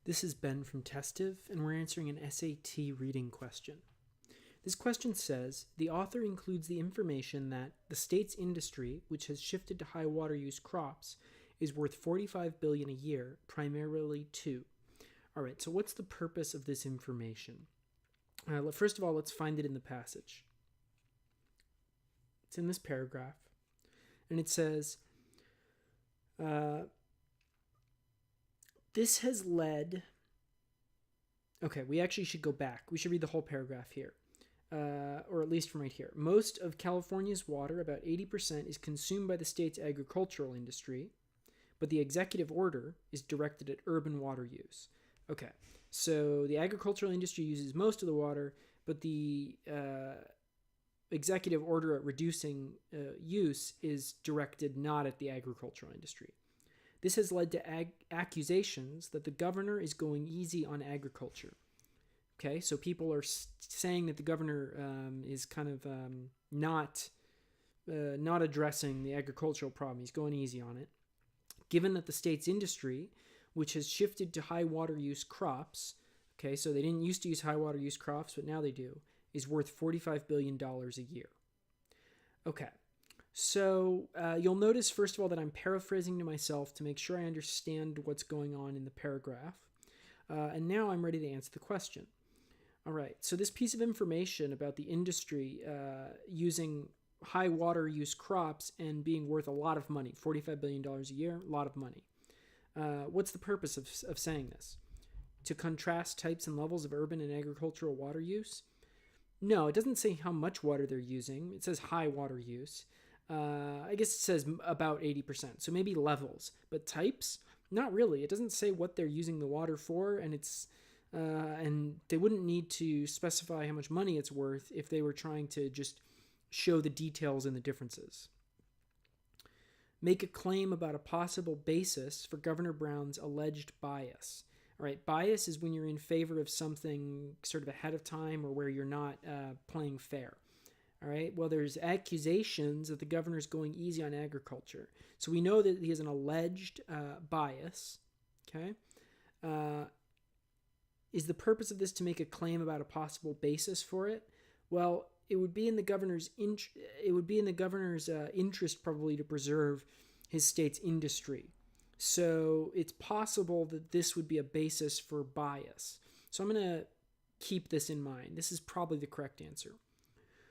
This is Ben from Testiv, and we're answering an SAT reading question. This question says, the author includes the information that the state's industry, which has shifted to high water use crops, is worth $45 billion a year, primarily to. All right, so what's the purpose of this information? First of all, let's find it in the passage. It's in this paragraph, and it says, this has led... Okay, we actually should go back. We should read the whole paragraph here, or at least from right here. Most of California's water, about 80%, is consumed by the state's agricultural industry, but the executive order is directed at urban water use. Okay, so the agricultural industry uses most of the water, but the executive order at reducing use is directed not at the agricultural industry. This has led to accusations that the governor is going easy on agriculture. Okay, so people are saying that the governor is kind of not addressing the agricultural problem. He's going easy on it. Given that the state's industry, which has shifted to high water use crops, okay, so they didn't used to use high water use crops, but now they do, is worth $45 billion a year. Okay. So you'll notice, first of all, that I'm paraphrasing to myself to make sure I understand what's going on in the paragraph. And now I'm ready to answer the question. All right, so this piece of information about the industry using high water use crops and being worth a lot of money, $45 billion a year, a lot of money. What's the purpose of saying this? To contrast types and levels of urban and agricultural water use? No, it doesn't say how much water they're using. It says high water use. I guess it says about 80%, so maybe levels. But types? Not really. It doesn't say what they're using the water for, and and they wouldn't need to specify how much money it's worth if they were trying to just show the details and the differences. Make a claim about a possible basis for Governor Brown's alleged bias. All right, bias is when you're in favor of something sort of ahead of time or where you're not playing fair. All right, well, there's accusations that the governor's going easy on agriculture. So we know that he has an alleged bias, okay? Is the purpose of this to make a claim about a possible basis for it? Well, it would be in the governor's interest probably to preserve his state's industry. So it's possible that this would be a basis for bias. So I'm going to keep this in mind. This is probably the correct answer.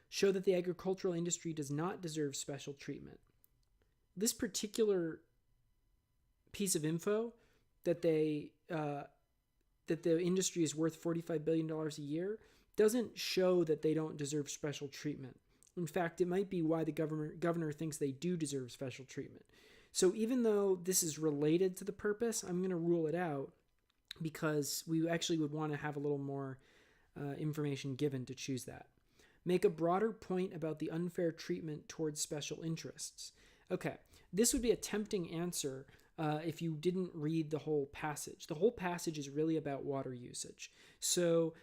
Show that the agricultural industry does not deserve special treatment. This particular piece of info that the industry is worth $45 billion a year doesn't show that they don't deserve special treatment. In fact, it might be why the governor thinks they do deserve special treatment. So even though this is related to the purpose, I'm going to rule it out because we actually would want to have a little more information given to choose that. Make a broader point about the unfair treatment towards special interests. Okay, this would be a tempting answer if you didn't read the whole passage. The whole passage is really about water usage. So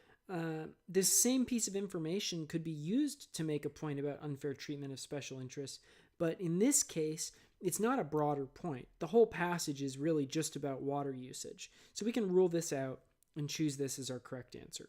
this same piece of information could be used to make a point about unfair treatment of special interests, but in this case, it's not a broader point. The whole passage is really just about water usage. So we can rule this out and choose this as our correct answer.